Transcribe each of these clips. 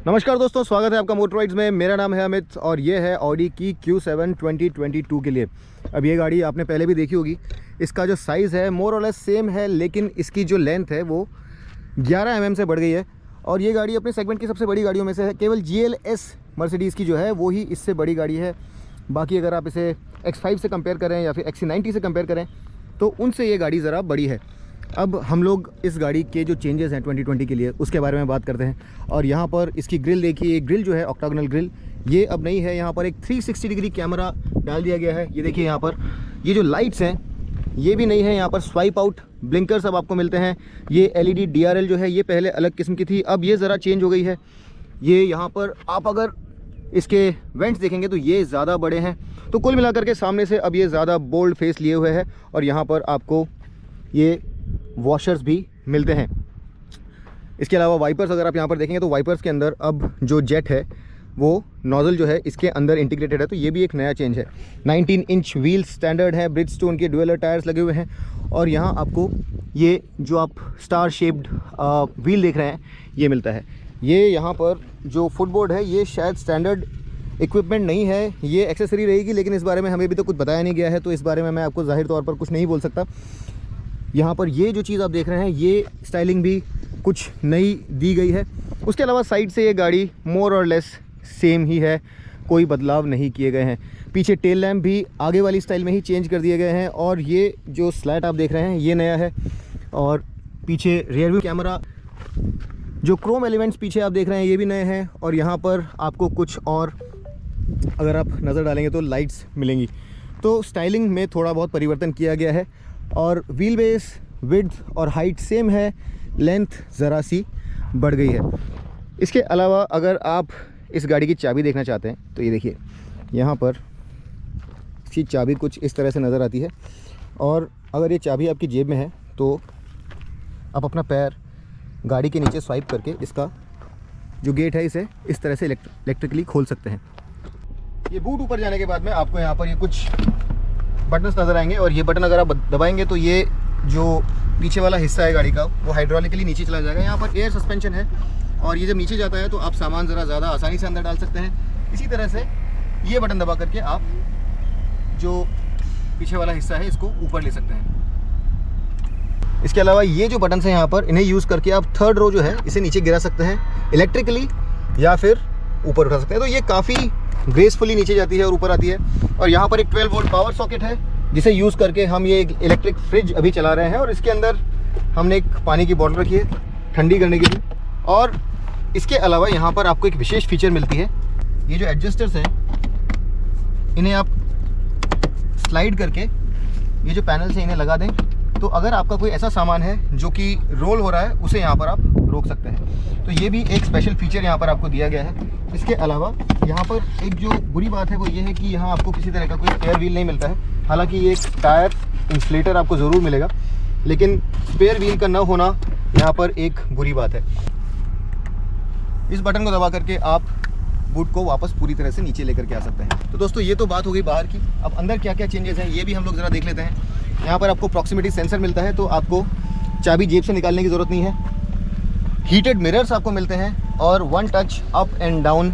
नमस्कार दोस्तों, स्वागत है आपका मोटर राइड्स में। मेरा नाम है अमित और ये है ऑडी की Q7 2022 के लिए। अब ये गाड़ी आपने पहले भी देखी होगी। इसका जो साइज़ है मोर और लेस सेम है, लेकिन इसकी जो लेंथ है वो 11 mm से बढ़ गई है। और ये गाड़ी अपने सेगमेंट की सबसे बड़ी गाड़ियों में से है। केवल GLS मर्सिडीज़ की जो है वो ही इससे बड़ी गाड़ी है। बाकी अगर आप इसे X5 से कंपेयर करें या फिर XC90 से कंपेयर करें तो उनसे ये गाड़ी ज़रा बड़ी है। अब हम लोग इस गाड़ी के जो चेंजेस हैं 2020 के लिए उसके बारे में बात करते हैं। और यहाँ पर इसकी ग्रिल देखिए, ग्रिल जो है ऑक्टागोनल ग्रिल ये अब नहीं है। यहाँ पर एक 360 डिग्री कैमरा डाल दिया गया है। ये देखिए, यहाँ पर ये जो लाइट्स हैं ये भी नहीं है। यहाँ पर स्वाइप आउट ब्लिंकर्स अब आपको मिलते हैं। ये LED DRL जो है ये पहले अलग किस्म की थी, अब ये ज़रा चेंज हो गई है। ये यहाँ पर आप अगर इसके वेंट्स देखेंगे तो ये ज़्यादा बड़े हैं। तो कुल मिलाकर के सामने से अब ये ज़्यादा बोल्ड फेस लिए हुए है। और यहाँ पर आपको ये वॉशर्स भी मिलते हैं। इसके अलावा वाइपर्स अगर आप यहाँ पर देखेंगे तो वाइपर्स के अंदर अब जो जेट है वो नोज़ल जो है इसके अंदर इंटीग्रेटेड है। तो ये भी एक नया चेंज है। 19 इंच व्हील स्टैंडर्ड है, ब्रिजस्टोन के ड्यूलर टायर्स लगे हुए हैं। और यहाँ आपको ये जो आप स्टार शेप्ड व्हील देख रहे हैं ये मिलता है। ये यहाँ पर जो फुटबोर्ड है ये शायद स्टैंडर्ड इक्विपमेंट नहीं है, ये एक्सेसरी रहेगी, लेकिन इस बारे में हमें अभी तो कुछ बताया नहीं गया है, तो इस बारे में मैं आपको ज़ाहिर तौर पर कुछ नहीं बोल सकता। यहाँ पर ये जो चीज़ आप देख रहे हैं ये स्टाइलिंग भी कुछ नई दी गई है। उसके अलावा साइड से ये गाड़ी मोर और लेस सेम ही है, कोई बदलाव नहीं किए गए हैं। पीछे टेल लैम्प भी आगे वाली स्टाइल में ही चेंज कर दिए गए हैं। और ये जो स्लैट आप देख रहे हैं ये नया है। और पीछे रियर व्यू कैमरा, जो क्रोम एलिमेंट्स पीछे आप देख रहे हैं ये भी नए हैं। और यहाँ पर आपको कुछ और अगर आप नज़र डालेंगे तो लाइट्स मिलेंगी। तो स्टाइलिंग में थोड़ा बहुत परिवर्तन किया गया है। और व्हील बेस, विड्थ और हाइट सेम है, लेंथ ज़रा सी बढ़ गई है। इसके अलावा अगर आप इस गाड़ी की चाबी देखना चाहते हैं तो ये देखिए, यहाँ पर इसकी चाबी कुछ इस तरह से नज़र आती है। और अगर ये चाबी आपकी जेब में है तो आप अपना पैर गाड़ी के नीचे स्वाइप करके इसका जो गेट है इसे इस तरह से इलेक्ट्रिकली खोल सकते हैं। ये बूट ऊपर जाने के बाद में आपको यहाँ पर ये कुछ बटन्स नज़र आएंगे। और ये बटन अगर आप दबाएंगे तो ये जो पीछे वाला हिस्सा है गाड़ी का वो हाइड्रोलिकली नीचे चला जाएगा। यहाँ पर एयर सस्पेंशन है और ये जब नीचे जाता है तो आप सामान ज़रा ज़्यादा आसानी से अंदर डाल सकते हैं। इसी तरह से ये बटन दबा करके आप जो पीछे वाला हिस्सा है इसको ऊपर ले सकते हैं। इसके अलावा ये जो बटन है यहाँ पर, इन्हें यूज़ करके आप थर्ड रो जो है इसे नीचे गिरा सकते हैं इलेक्ट्रिकली, या फिर ऊपर उठा सकते हैं। तो ये काफ़ी ग्रेसफुली नीचे जाती है और ऊपर आती है। और यहाँ पर एक 12 वोल्ट पावर सॉकेट है जिसे यूज़ करके हम ये इलेक्ट्रिक फ्रिज अभी चला रहे हैं। और इसके अंदर हमने एक पानी की बोतल रखी है ठंडी करने के लिए। और इसके अलावा यहाँ पर आपको एक विशेष फीचर मिलती है। ये जो एडजस्टर्स हैं इन्हें आप स्लाइड करके ये जो पैनल से इन्हें लगा दें तो अगर आपका कोई ऐसा सामान है जो कि रोल हो रहा है उसे यहाँ पर आप रोक सकते हैं। तो ये भी एक स्पेशल फीचर यहाँ पर आपको दिया गया है। इसके अलावा यहाँ पर एक जो बुरी बात है वो ये है कि यहाँ आपको किसी तरह का कोई स्पेयर व्हील नहीं मिलता है। हालांकि ये एक टायर इंसुलेटर आपको ज़रूर मिलेगा, लेकिन स्पेयर व्हील का न होना यहाँ पर एक बुरी बात है। इस बटन को दबा करके आप बूट को वापस पूरी तरह से नीचे लेकर के आ सकते हैं। तो दोस्तों ये तो बात हो गई बाहर की। अब अंदर क्या क्या चेंजेस हैं ये भी हम लोग ज़रा देख लेते हैं। यहाँ पर आपको प्रॉक्सिमिटी सेंसर मिलता है, तो आपको चाबी जेब से निकालने की ज़रूरत नहीं है। हीटेड मिरर्स आपको मिलते हैं और 1 touch up and down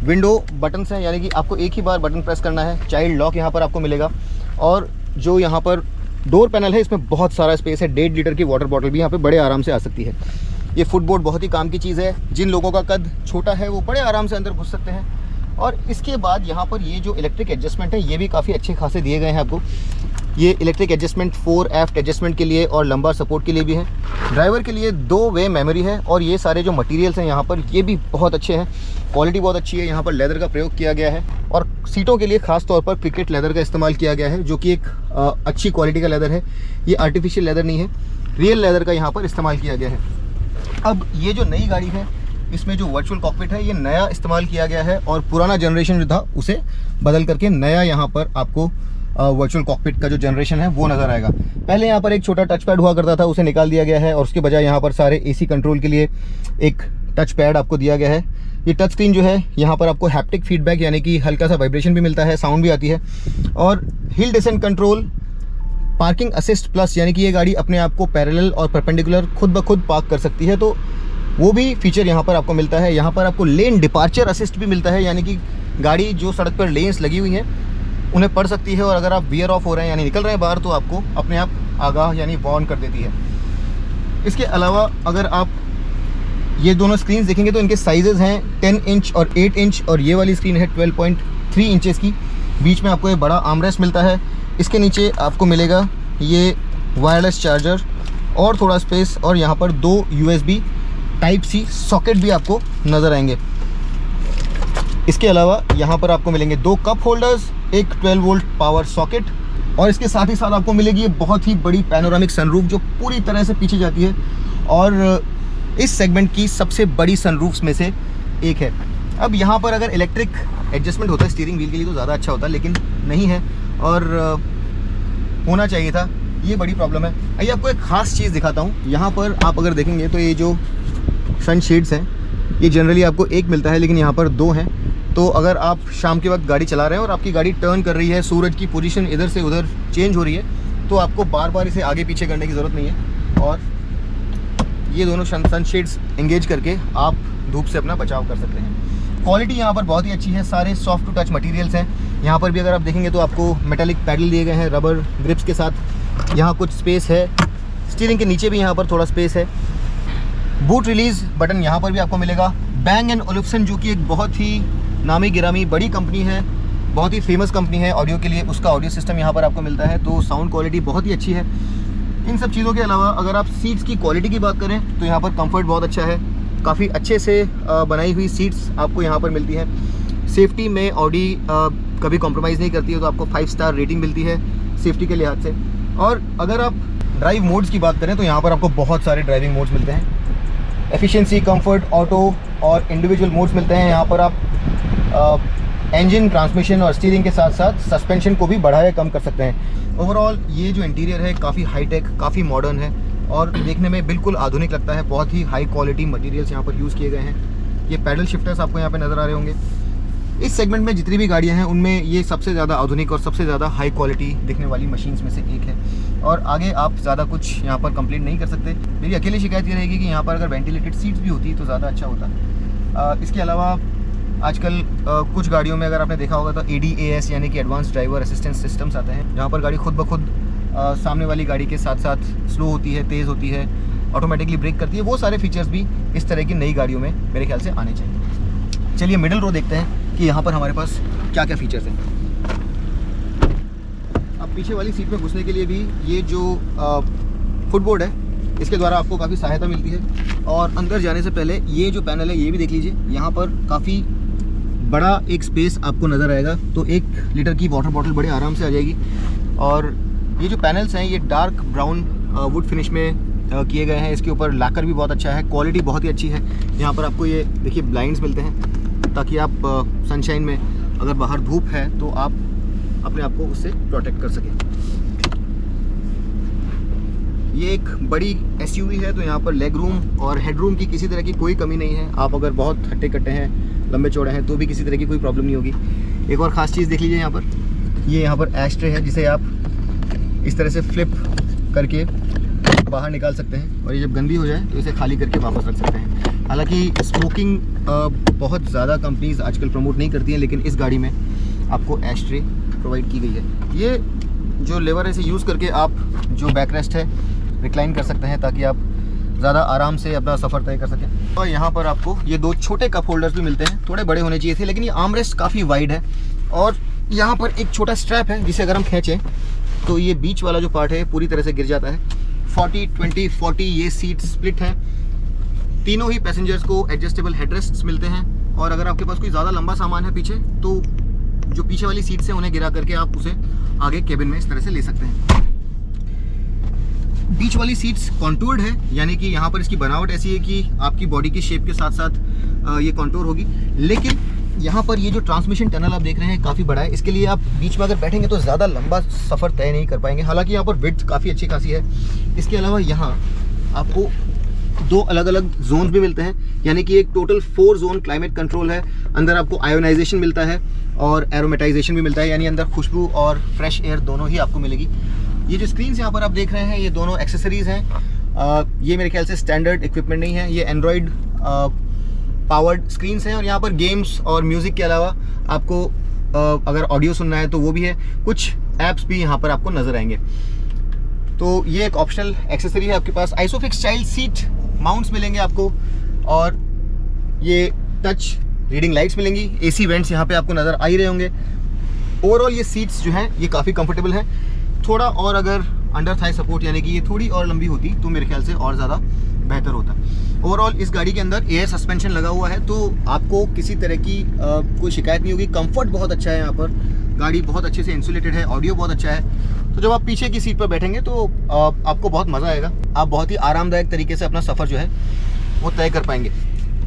window buttons हैं, यानी कि आपको एक ही बार बटन प्रेस करना है। चाइल्ड लॉक यहाँ पर आपको मिलेगा। और जो यहाँ पर डोर पैनल है इसमें बहुत सारा स्पेस है। 1.5 लीटर की वाटर बॉटल भी यहाँ पे बड़े आराम से आ सकती है। ये फुटबोर्ड बहुत ही काम की चीज़ है। जिन लोगों का कद छोटा है वो बड़े आराम से अंदर घुस सकते हैं। और इसके बाद यहाँ पर ये जो इलेक्ट्रिक एडजस्टमेंट है ये भी काफ़ी अच्छे खासे दिए गए हैं आपको। ये इलेक्ट्रिक एडजस्टमेंट 4 एफ्ट एडजस्टमेंट के लिए और लंबा सपोर्ट के लिए भी है। ड्राइवर के लिए 2 वे मेमोरी है। और ये सारे जो मटेरियल्स हैं यहाँ पर ये भी बहुत अच्छे हैं, क्वालिटी बहुत अच्छी है। यहाँ पर लेदर का प्रयोग किया गया है और सीटों के लिए खास तौर पर क्रिकेट लेदर का इस्तेमाल किया गया है, जो कि एक अच्छी क्वालिटी का लेदर है। ये आर्टिफिशियल लेदर नहीं है, रियल लेदर का यहाँ पर इस्तेमाल किया गया है। अब ये जो नई गाड़ी है इसमें जो वर्चुअल कॉकपिट है ये नया इस्तेमाल किया गया है। और पुराना जनरेशन जो था उसे बदल करके नया यहाँ पर आपको वर्चुअल कॉकपिट का जो जनरेशन है वो नज़र आएगा। पहले यहाँ पर एक छोटा टच पैड हुआ करता था, उसे निकाल दिया गया है और उसके बजाय यहाँ पर सारे AC कंट्रोल के लिए एक टच पैड आपको दिया गया है। ये टच स्क्रीन जो है यहाँ पर आपको हैप्टिक फीडबैक यानी कि हल्का सा वाइब्रेशन भी मिलता है, साउंड भी आती है। और hill descent control, parking assist plus, यानी कि ये गाड़ी अपने आप को पैरेलल और परपेंडिकुलर खुद ब खुद पार्क कर सकती है। तो वो भी फीचर यहाँ पर आपको मिलता है। यहाँ पर आपको लेन डिपार्चर असिस्ट भी मिलता है, यानी कि गाड़ी जो सड़क पर लेन्स लगी हुई हैं उन्हें पढ़ सकती है, और अगर आप वियर ऑफ हो रहे हैं यानी निकल रहे हैं बाहर तो आपको अपने आप आगाह यानी वार्न कर देती है। इसके अलावा अगर आप ये दोनों स्क्रीन देखेंगे तो इनके साइजेज़ हैं 10 इंच और 8 इंच, और ये वाली स्क्रीन है 12.3 इंचेस की। बीच में आपको एक बड़ा आर्मरेस्ट मिलता है। इसके नीचे आपको मिलेगा ये वायरलेस चार्जर और थोड़ा स्पेस, और यहाँ पर 2 USB Type-C सॉकेट भी आपको नज़र आएंगे। इसके अलावा यहाँ पर आपको मिलेंगे 2 कप होल्डर्स, एक 12 वोल्ट पावर सॉकेट, और इसके साथ ही साथ आपको मिलेगी ये बहुत ही बड़ी पैनोरामिक सनरूफ जो पूरी तरह से पीछे जाती है, और इस सेगमेंट की सबसे बड़ी सनरूफ्स में से एक है। अब यहाँ पर अगर इलेक्ट्रिक एडजस्टमेंट होता है स्टीयरिंग व्हील के लिए तो ज़्यादा अच्छा होता, लेकिन नहीं है, और होना चाहिए था, ये बड़ी प्रॉब्लम है। आइए आपको एक ख़ास चीज़ दिखाता हूँ। यहाँ पर आप अगर देखेंगे तो ये जो सन शेड्स हैं ये जनरली आपको एक मिलता है, लेकिन यहाँ पर 2 हैं। तो अगर आप शाम के वक्त गाड़ी चला रहे हैं और आपकी गाड़ी टर्न कर रही है, सूरज की पोजीशन इधर से उधर चेंज हो रही है, तो आपको बार बार इसे आगे पीछे करने की ज़रूरत नहीं है, और ये दोनों सन शेड्स एंगेज करके आप धूप से अपना बचाव कर सकते हैं। क्वालिटी यहाँ पर बहुत ही अच्छी है, सारे सॉफ्ट टू टच मटेरियल्स हैं। यहाँ पर भी अगर आप देखेंगे तो आपको मेटालिक पैडल दिए गए हैं रबर ग्रिप्स के साथ। यहाँ कुछ स्पेस है, स्टीयरिंग के नीचे भी यहाँ पर थोड़ा स्पेस है। बूट रिलीज़ बटन यहाँ पर भी आपको मिलेगा। बैंग एंड ओलिफ्सन जो कि एक बहुत ही नामी गिरामी बड़ी कंपनी है, बहुत ही फेमस कंपनी है ऑडियो के लिए, उसका ऑडियो सिस्टम यहाँ पर आपको मिलता है, तो साउंड क्वालिटी बहुत ही अच्छी है। इन सब चीज़ों के अलावा अगर आप सीट्स की क्वालिटी की बात करें तो यहाँ पर कंफर्ट बहुत अच्छा है, काफ़ी अच्छे से बनाई हुई सीट्स आपको यहाँ पर मिलती है। सेफ्टी में ऑडी कभी कॉम्प्रोमाइज़ नहीं करती है, तो आपको 5 स्टार रेटिंग मिलती है सेफ्टी के लिहाज से। और अगर आप ड्राइव मोड्स की बात करें तो यहाँ पर आपको बहुत सारे ड्राइविंग मोड्स मिलते हैं। एफिशिएंसी, कंफर्ट, ऑटो और इंडिविजुअल मोड्स मिलते हैं। यहाँ पर आप इंजन, ट्रांसमिशन और स्टीयरिंग के साथ साथ सस्पेंशन को भी बढ़ाया कम कर सकते हैं। ओवरऑल ये जो इंटीरियर है काफ़ी हाईटेक, काफ़ी मॉडर्न है और देखने में बिल्कुल आधुनिक लगता है। बहुत ही हाई क्वालिटी मटेरियल्स यहाँ पर यूज़ किए गए हैं। ये पैडल शिफ्टर्स आपको यहाँ पे नज़र आ रहे होंगे। इस सेगमेंट में जितनी भी गाड़ियाँ हैं उनमें ये सबसे ज़्यादा आधुनिक और सबसे ज़्यादा हाई क्वालिटी दिखने वाली मशीन्स में से एक है, और आगे आप ज़्यादा कुछ यहाँ पर कंप्लेंट नहीं कर सकते। मेरी अकेली शिकायत ये रहेगी कि यहाँ पर अगर वेंटिलेटेड सीट्स भी होती तो ज़्यादा अच्छा होता। इसके अलावा आजकल कुछ गाड़ियों में अगर आपने देखा होगा तो ADAS यानी कि एडवांस ड्राइवर असिस्टेंस सिस्टम्स आते हैं, जहाँ पर गाड़ी खुद ब खुद सामने वाली गाड़ी के साथ साथ स्लो होती है, तेज़ होती है, ऑटोमेटिकली ब्रेक करती है। वो सारे फीचर्स भी इस तरह की नई गाड़ियों में मेरे ख्याल से आने चाहिए। चलिए मिडिल रो देखते हैं कि यहाँ पर हमारे पास क्या क्या फीचर्स हैं। अब पीछे वाली सीट में घुसने के लिए भी ये जो फुटबोर्ड है इसके द्वारा आपको काफ़ी सहायता मिलती है। और अंदर जाने से पहले ये जो पैनल है ये भी देख लीजिए, यहाँ पर काफ़ी बड़ा एक स्पेस आपको नज़र आएगा, तो 1 लीटर की वाटर बॉटल बड़े आराम से आ जाएगी। और ये जो पैनल्स हैं ये डार्क ब्राउन वुड फिनिश में किए गए हैं। इसके ऊपर लैकर भी बहुत अच्छा है, क्वालिटी बहुत ही अच्छी है। यहाँ पर आपको ये देखिए ब्लाइंड्स मिलते हैं ताकि आप सनशाइन में अगर बाहर धूप है तो आप अपने आप को उससे प्रोटेक्ट कर सकें। ये एक बड़ी SUV है तो यहाँ पर लेग रूम और हेड रूम की किसी तरह की कोई कमी नहीं है। आप अगर बहुत हट्टे कट्टे हैं, लंबे चौड़े हैं तो भी किसी तरह की कोई प्रॉब्लम नहीं होगी। एक और ख़ास चीज़ देख लीजिए, यहाँ पर एश ट्रे है जिसे आप इस तरह से फ्लिप करके बाहर निकाल सकते हैं, और ये जब गंदी हो जाए तो इसे खाली करके वापस रख सकते हैं। हालांकि स्मोकिंग बहुत ज़्यादा कंपनीज आजकल प्रमोट नहीं करती हैं, लेकिन इस गाड़ी में आपको एश ट्रे प्रोवाइड की गई है। ये जो लेवर है इसे यूज़ करके आप जो बैकरेस्ट है रिक्लाइन कर सकते हैं ताकि आप ज़्यादा आराम से अपना सफ़र तय कर सकें। और यहाँ पर आपको ये 2 छोटे कप होल्डर्स भी मिलते हैं, थोड़े बड़े होने चाहिए थे, लेकिन ये आर्मरेस्ट काफ़ी वाइड है। और यहाँ पर एक छोटा स्ट्रैप है जिसे अगर हम खींचें तो ये बीच वाला जो पार्ट है पूरी तरह से गिर जाता है। 40-20-40 ये सीट स्प्लिट है। तीनों ही पैसेंजर्स को एडजस्टेबल हेडरेस्ट्स मिलते हैं, और अगर आपके पास कोई ज़्यादा लंबा सामान है पीछे तो जो पीछे वाली सीट्स हैं उन्हें गिरा करके आप उसे आगे केबिन में इस तरह से ले सकते हैं। बीच वाली सीट्स कॉन्टूर्ड है, यानी कि यहाँ पर इसकी बनावट ऐसी है कि आपकी बॉडी की शेप के साथ साथ ये कॉन्टूर होगी। लेकिन यहाँ पर ये जो ट्रांसमिशन टनल आप देख रहे हैं काफ़ी बड़ा है, इसके लिए आप बीच में अगर बैठेंगे तो ज़्यादा लंबा सफ़र तय नहीं कर पाएंगे। हालांकि यहाँ पर विड्थ काफ़ी अच्छी खासी है। इसके अलावा यहाँ आपको 2 अलग अलग जोन्स भी मिलते हैं, यानी कि एक टोटल 4 जोन क्लाइमेट कंट्रोल है। अंदर आपको आयोनाइजेशन मिलता है और एरोमेटाइजेशन भी मिलता है, यानी अंदर खुशबू और फ्रेश एयर दोनों ही आपको मिलेगी। ये जो स्क्रीन यहाँ पर आप देख रहे हैं ये दोनों एक्सेसरीज़ हैं, ये मेरे ख्याल से स्टैंडर्ड इक्विपमेंट नहीं है, ये एंड्रॉयड पावर्ड स्क्रीन्स हैं और यहाँ पर गेम्स और म्यूज़िक के अलावा आपको अगर ऑडियो सुनना है तो वो भी है, कुछ ऐप्स भी यहाँ पर आपको नज़र आएंगे। तो ये एक ऑप्शनल एक्सेसरी है आपके पास। आइसोफिक्स चाइल्ड सीट माउंट्स मिलेंगे आपको और ये टच रीडिंग लाइट्स मिलेंगी। एसी वेंट्स यहाँ पे आपको नज़र आ ही रहे होंगे। ओवरऑल ये सीट्स जो हैं ये काफ़ी कंफर्टेबल हैं। थोड़ा और अगर अंडर थाई सपोर्ट यानी कि ये थोड़ी और लंबी होती तो मेरे ख्याल से और ज़्यादा बेहतर होता। ओवरऑल इस गाड़ी के अंदर एयर सस्पेंशन लगा हुआ है तो आपको किसी तरह की कोई शिकायत नहीं होगी। कंफर्ट बहुत अच्छा है यहाँ पर, गाड़ी बहुत अच्छे से इंसुलेटेड है, ऑडियो बहुत अच्छा है। तो जब आप पीछे की सीट पर बैठेंगे तो आपको बहुत मज़ा आएगा, आप बहुत ही आरामदायक तरीके से अपना सफ़र जो है वो तय कर पाएंगे।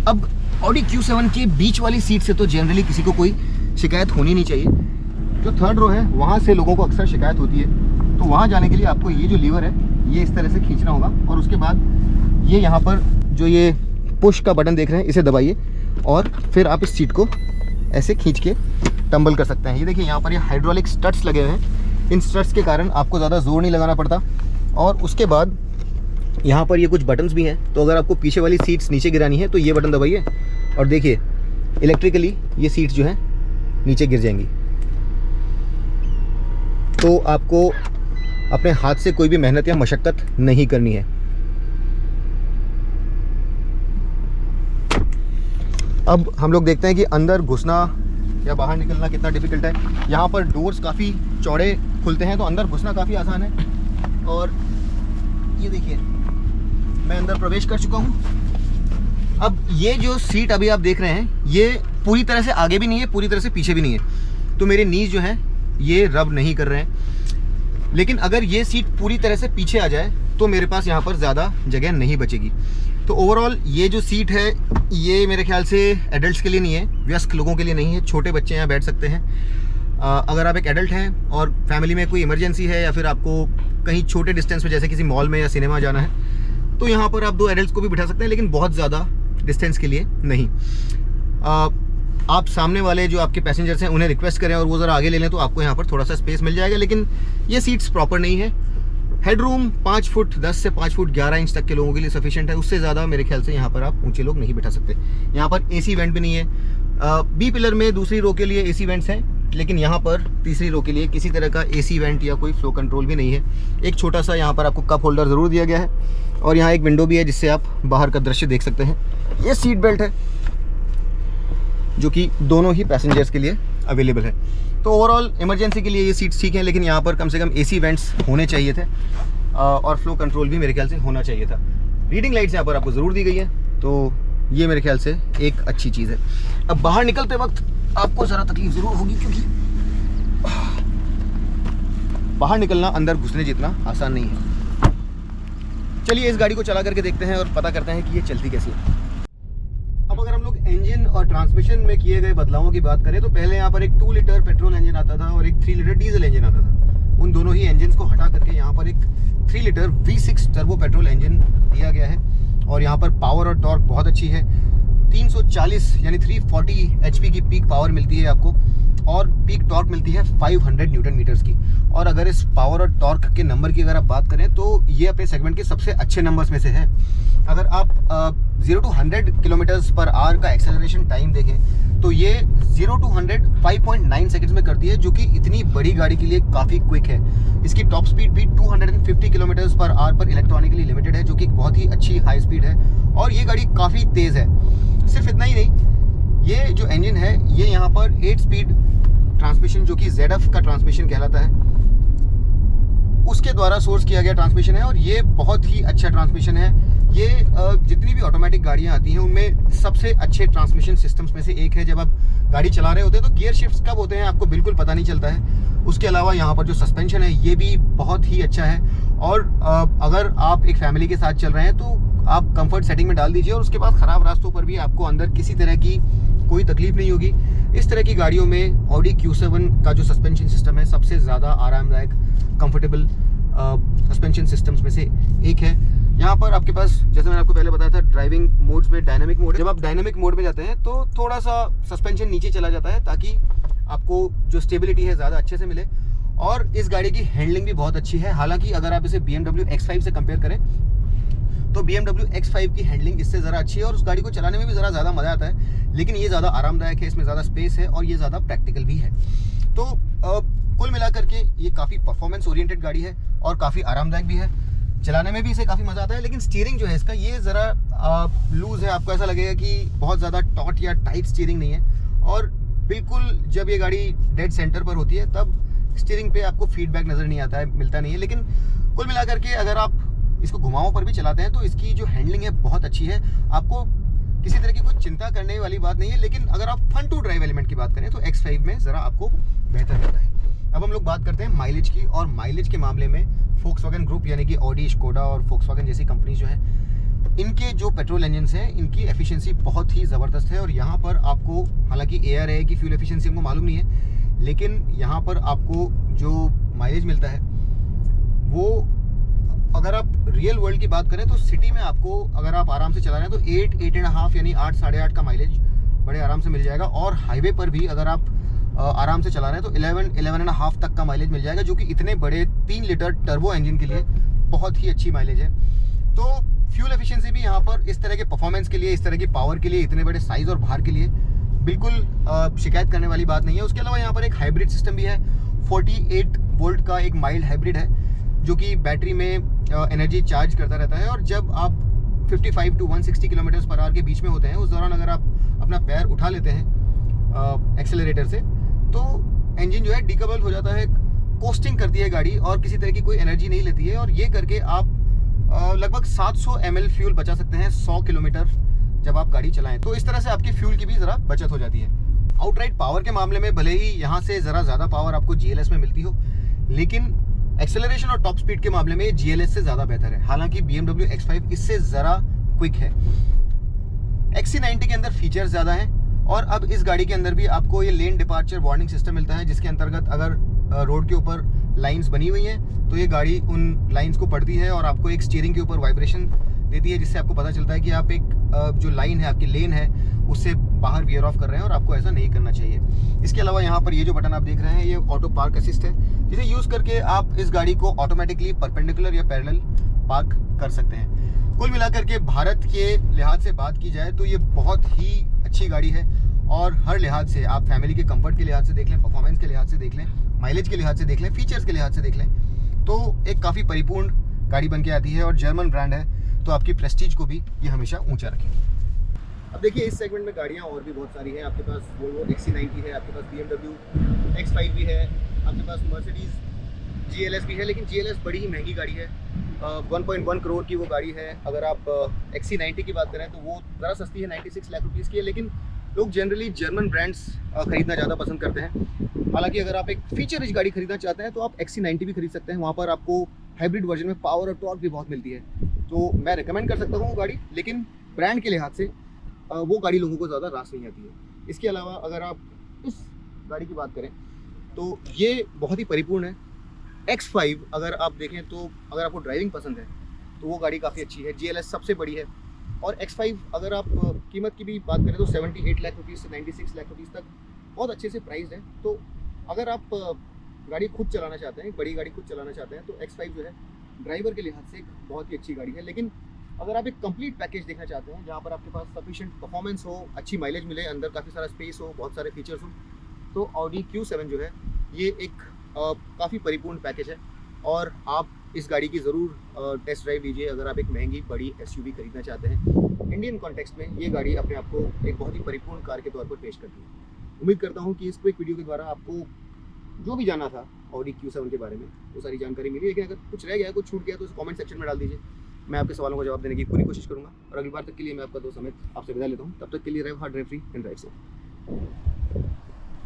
अब Audi Q7 के बीच वाली सीट से तो जनरली किसी को कोई शिकायत होनी नहीं चाहिए। जो थर्ड रो है वहाँ से लोगों को अक्सर शिकायत होती है, तो वहाँ जाने के लिए आपको ये जो लीवर है ये इस तरह से खींचना होगा और उसके बाद ये यहाँ पर जो ये पुश का बटन देख रहे हैं इसे दबाइए और फिर आप इस सीट को ऐसे खींच के टम्बल कर सकते हैं। ये देखिए यहाँ पर ये हाइड्रोलिक स्टड्स लगे हुए हैं, इन स्टड्स के कारण आपको ज़्यादा जोर नहीं लगाना पड़ता। और उसके बाद यहाँ पर ये कुछ बटन्स भी हैं, तो अगर आपको पीछे वाली सीट्स नीचे गिरानी है तो ये बटन दबाइए और देखिए इलेक्ट्रिकली ये सीट्स जो हैं नीचे गिर जाएंगी। तो आपको अपने हाथ से कोई भी मेहनत या मशक्क़त नहीं करनी है। अब हम लोग देखते हैं कि अंदर घुसना या बाहर निकलना कितना डिफ़िकल्ट है। यहाँ पर डोर्स काफ़ी चौड़े खुलते हैं तो अंदर घुसना काफ़ी आसान है। और ये देखिए मैं अंदर प्रवेश कर चुका हूँ। अब ये जो सीट अभी आप देख रहे हैं ये पूरी तरह से आगे भी नहीं है, पूरी तरह से पीछे भी नहीं है, तो मेरे नीज जो हैं ये रब नहीं कर रहे हैं। लेकिन अगर ये सीट पूरी तरह से पीछे आ जाए तो मेरे पास यहाँ पर ज़्यादा जगह नहीं बचेगी। तो ओवरऑल ये जो सीट है ये मेरे ख्याल से एडल्ट्स के लिए नहीं है, वयस्क लोगों के लिए नहीं है, छोटे बच्चे यहाँ बैठ सकते हैं। अगर आप एक एडल्ट हैं और फैमिली में कोई इमरजेंसी है या फिर आपको कहीं छोटे डिस्टेंस में जैसे किसी मॉल में या सिनेमा जाना है तो यहाँ पर आप 2 एडल्ट्स को भी बिठा सकते हैं, लेकिन बहुत ज़्यादा डिस्टेंस के लिए नहीं। आप सामने वाले जो आपके पैसेंजर्स हैं उन्हें रिक्वेस्ट करें और वो ज़रा आगे ले लें तो आपको यहाँ पर थोड़ा सा स्पेस मिल जाएगा। लेकिन ये सीट्स प्रॉपर नहीं है। हेडरूम 5 फुट 10 से 5 फुट 11 इंच तक के लोगों के लिए सफिशिएंट है, उससे ज़्यादा मेरे ख्याल से यहाँ पर आप ऊंचे लोग नहीं बिठा सकते। यहाँ पर एसी वेंट भी नहीं है। बी पिलर में दूसरी रो के लिए एसी वेंट्स हैं, लेकिन यहाँ पर तीसरी रो के लिए किसी तरह का एसी वेंट या कोई फ्लो कंट्रोल भी नहीं है। एक छोटा सा यहाँ पर आपको कप होल्डर ज़रूर दिया गया है और यहाँ एक विंडो भी है जिससे आप बाहर का दृश्य देख सकते हैं। ये सीट बेल्ट है जो कि दोनों ही पैसेंजर्स के लिए अवेलेबल है। तो ओवरऑल इमरजेंसी के लिए ये सीट्स ठीक हैं, लेकिन यहाँ पर कम से कम एसी वेंट्स होने चाहिए थे और फ्लो कंट्रोल भी मेरे ख्याल से होना चाहिए था। रीडिंग लाइट्स यहाँ पर आपको ज़रूर दी गई है, तो ये मेरे ख्याल से एक अच्छी चीज़ है। अब बाहर निकलते वक्त आपको ज़रा तकलीफ ज़रूर होगी क्योंकि बाहर निकलना अंदर घुसने जितना आसान नहीं है। चलिए इस गाड़ी को चला करके देखते हैं और पता करते हैं कि ये चलती कैसी है। अब अगर हम लोग इंजन और ट्रांसमिशन में किए गए बदलावों की बात करें तो पहले यहाँ पर एक 2 लीटर पेट्रोल इंजन आता था और एक 3 लीटर डीजल इंजन आता था। उन दोनों ही इंजन को हटा करके यहाँ पर एक 3 litre V6 turbo petrol engine दिया गया है और यहाँ पर पावर और टॉर्क बहुत अच्छी है। 340 यानी 340 HP की पीक पावर मिलती है आपको और पीक टॉर्क मिलती है 500 न्यूटन मीटर्स की। और अगर इस पावर और टॉर्क के नंबर की अगर आप बात करें तो ये अपने सेगमेंट के सबसे अच्छे नंबर्स में से है। अगर आप 0 to 100 किलोमीटर्स पर आवर का एक्सेलरेशन टाइम देखें तो ये 0 to 100 5.9 सेकंड्स में करती है, जो कि इतनी बड़ी गाड़ी के लिए काफ़ी क्विक है। इसकी टॉप स्पीड भी 250 किलोमीटर्स पर आवर पर इलेक्ट्रॉनिकली लिमिटेड है, जो कि बहुत ही अच्छी हाई स्पीड है और ये गाड़ी काफ़ी तेज़ है। सिर्फ इतना ही नहीं, ये जो इंजन है ये यहाँ पर 8 स्पीड ट्रांसमिशन जो कि ZF का ट्रांसमिशन कहलाता है उसके द्वारा सोर्स किया गया ट्रांसमिशन है और ये बहुत ही अच्छा ट्रांसमिशन है। ये जितनी भी ऑटोमेटिक गाड़ियाँ आती हैं उनमें सबसे अच्छे ट्रांसमिशन सिस्टम्स में से एक है। जब आप गाड़ी चला रहे होते हैं तो गियर शिफ्ट्स कब होते हैं आपको बिल्कुल पता नहीं चलता है। उसके अलावा यहाँ पर जो सस्पेंशन है ये भी बहुत ही अच्छा है और अगर आप एक फैमिली के साथ चल रहे हैं तो आप कंफर्ट सेटिंग में डाल दीजिए और उसके बाद ख़राब रास्तों पर भी आपको अंदर किसी तरह की कोई तकलीफ नहीं होगी। इस तरह की गाड़ियों में Audi Q7 का जो सस्पेंशन सिस्टम है सबसे ज़्यादा आरामदायक कंफर्टेबल सस्पेंशन सिस्टम्स में से एक है। यहाँ पर आपके पास जैसे मैंने आपको पहले बताया था ड्राइविंग मोड्स में डायनामिक मोड है। जब आप डायनामिक मोड में जाते हैं तो थोड़ा सा सस्पेंशन नीचे चला जाता है ताकि आपको जो स्टेबिलिटी है ज़्यादा अच्छे से मिले और इस गाड़ी की हैंडलिंग भी बहुत अच्छी है। हालांकि अगर आप इसे BMW X5 से कंपेयर करें तो BMW X5 की हैंडलिंग इससे ज़रा अच्छी है और उस गाड़ी को चलाने में भी ज़रा ज़्यादा मज़ा आता है, लेकिन ये ज़्यादा आरामदायक है, इसमें ज़्यादा स्पेस है और ये ज़्यादा प्रैक्टिकल भी है। तो कुल मिलाकर के ये काफ़ी परफॉर्मेंस ओरिएंटेड गाड़ी है और काफ़ी आरामदायक भी है, चलाने में भी इसे काफ़ी मज़ा आता है। लेकिन स्टीयरिंग जो है इसका ये ज़रा लूज़ है, आपको ऐसा लगेगा कि बहुत ज़्यादा टॉट या टाइट स्टीयरिंग नहीं है। और बिल्कुल जब ये गाड़ी डेड सेंटर पर होती है तब स्टीयरिंग पे आपको फीडबैक नज़र नहीं आता है, मिलता नहीं है। लेकिन कुल मिलाकर के अगर आप इसको घुमावों पर भी चलाते हैं तो इसकी जो हैंडलिंग है बहुत अच्छी है, आपको किसी तरह की कोई चिंता करने वाली बात नहीं है। लेकिन अगर आप फन टू ड्राइव एलिमेंट की बात करें तो X5 में ज़रा आपको बेहतर मिलता है। अब हम लोग बात करते हैं माइलेज की, और माइलेज के मामले में फोक्सवैगन ग्रुप यानी कि ऑडी, स्कोडा और फोक्सवैगन जैसी कंपनी जो है, इनके जो पेट्रोल इंजन्स हैं इनकी एफिशिएंसी बहुत ही ज़बरदस्त है। और यहाँ पर आपको, हालांकि एयर है कि फ्यूल एफिशिएंसी हमको मालूम नहीं है, लेकिन यहाँ पर आपको जो माइलेज मिलता है वो, अगर आप रियल वर्ल्ड की बात करें तो सिटी में आपको अगर आप आराम से चला रहे हैं तो 8.5 यानी 8 साढ़े 8 का माइलेज बड़े आराम से मिल जाएगा। और हाईवे पर भी अगर आप आराम से चला रहे हैं तो 11.5 तक का माइलेज मिल जाएगा, जो कि इतने बड़े 3 लीटर टर्बो इंजन के लिए बहुत ही अच्छी माइलेज है। तो फ्यूल एफिशिएंसी भी यहाँ पर इस तरह के परफॉर्मेंस के लिए, इस तरह की पावर के लिए, इतने बड़े साइज़ और भार के लिए बिल्कुल शिकायत करने वाली बात नहीं है। उसके अलावा यहाँ पर एक हाइब्रिड सिस्टम भी है, 48 वोल्ट का एक माइल्ड हाइब्रिड है जो कि बैटरी में एनर्जी चार्ज करता रहता है। और जब आप 55 to 160 किलोमीटर पर आवर के बीच में होते हैं, उस दौरान अगर आप अपना पैर उठा लेते हैं एक्सेलरेटर से तो इंजन जो है डिकबल हो जाता है, कोस्टिंग करती है गाड़ी और किसी तरह की कोई एनर्जी नहीं लेती है। और ये करके आप लगभग 700 ml फ्यूल बचा सकते हैं 100 किलोमीटर जब आप गाड़ी चलाएं। तो इस तरह से आपकी फ्यूल की भी ज़रा बचत हो जाती है। आउटराइट पावर के मामले में भले ही यहाँ से ज़रा ज़्यादा पावर आपको GLS में मिलती हो, लेकिन एक्सेलरेशन और टॉप स्पीड के मामले में GLS से ज़्यादा बेहतर है। हालांकि BMW X5 इससे ज़रा क्विक है। XC90 के अंदर फीचर्स ज़्यादा हैं और अब इस गाड़ी के अंदर भी आपको ये लेन डिपार्चर वार्निंग सिस्टम मिलता है, जिसके अंतर्गत अगर रोड के ऊपर लाइंस बनी हुई हैं तो ये गाड़ी उन लाइंस को पढ़ती है और आपको एक स्टीयरिंग के ऊपर वाइब्रेशन देती है, जिससे आपको पता चलता है कि आप एक जो लाइन है, आपकी लेन है, उससे बाहर वियर ऑफ कर रहे हैं और आपको ऐसा नहीं करना चाहिए। इसके अलावा यहाँ पर ये जो बटन आप देख रहे हैं ये ऑटो पार्क असिस्ट है, जिसे यूज़ करके आप इस गाड़ी को ऑटोमेटिकली परपेंडिकुलर या पैरेलल पार्क कर सकते हैं। कुल मिलाकर के भारत के लिहाज से बात की जाए तो ये बहुत ही अच्छी गाड़ी है और हर लिहाज से, आप फैमिली के कंफर्ट के लिहाज से देख लें, परफॉर्मेंस के लिहाज से देख लें, माइलेज के लिहाज से देख लें, फीचर्स के लिहाज से देख लें, तो एक काफ़ी परिपूर्ण गाड़ी बन के आती है। और जर्मन ब्रांड है तो आपकी प्रेस्टीज को भी ये हमेशा ऊंचा रखेगी। अब देखिए इस सेगमेंट में गाड़ियाँ और भी बहुत सारी हैं। आपके पास वोल्वो XC90 है, आपके पास BMW X5 भी है, आपके पास मर्सिडीज GLS भी है, लेकिन GLS बड़ी ही महंगी गाड़ी है, 1.1 करोड़ की वो गाड़ी है। अगर आप XC90 की बात करें तो वो ज़रा सस्ती है, 96 लाख रुपीज़ की है, लेकिन लोग जनरली जर्मन ब्रांड्स खरीदना ज़्यादा पसंद करते हैं। हालांकि अगर आप एक फीचर रिच गाड़ी खरीदना चाहते हैं तो आप XC90 भी खरीद सकते हैं, वहाँ पर आपको हाइब्रिड वर्जन में पावर और टॉर्क भी बहुत मिलती है, तो मैं रिकमेंड कर सकता हूँ वो गाड़ी। लेकिन ब्रांड के लिहाज से वो गाड़ी लोगों को ज़्यादा रास नहीं आती है। इसके अलावा अगर आप इस गाड़ी की बात करें तो ये बहुत ही परिपूर्ण है। X5 अगर आप देखें तो अगर आपको ड्राइविंग पसंद है तो वो गाड़ी काफ़ी अच्छी है, GLS सबसे बड़ी है। और X5 अगर आप कीमत की भी बात करें तो 78 लाख रुपीज़ से 96 लाख रुपीज़ तक बहुत अच्छे से प्राइस है। तो अगर आप गाड़ी खुद चलाना चाहते हैं, बड़ी गाड़ी खुद चलाना चाहते हैं, तो X5 जो है ड्राइवर के लिहाज से एक बहुत ही अच्छी गाड़ी है। लेकिन अगर आप एक कंप्लीट पैकेज देखना चाहते हैं जहाँ पर आपके पास सफिशिएंट परफॉर्मेंस हो, अच्छी माइलेज मिले, अंदर काफ़ी सारा स्पेस हो, बहुत सारे फीचर्स हो, तो Audi Q7 जो है ये एक काफ़ी परिपूर्ण पैकेज है। और आप इस गाड़ी की ज़रूर टेस्ट ड्राइव लीजिए अगर आप एक महंगी बड़ी SUV खरीदना चाहते हैं। इंडियन कॉन्टेक्स्ट में ये गाड़ी अपने आप को एक बहुत ही परिपूर्ण कार के तौर पर पेश करती है। उम्मीद करता हूँ कि इस क्विक वीडियो के द्वारा आपको जो भी जाना था Audi Q7 के बारे में वो सारी जानकारी मिली। लेकिन अगर कुछ रह गया, कुछ छूट गया तो उसे कमेंट सेक्शन में डाल दीजिए, मैं आपके सवालों का जवाब देने की पूरी कोशिश करूँगा। और अगली बार तक के लिए मैं आपका दोस्त अमित आपसे विदा लेता हूँ। तब तक के लिए drive hard, drive free and drive safe.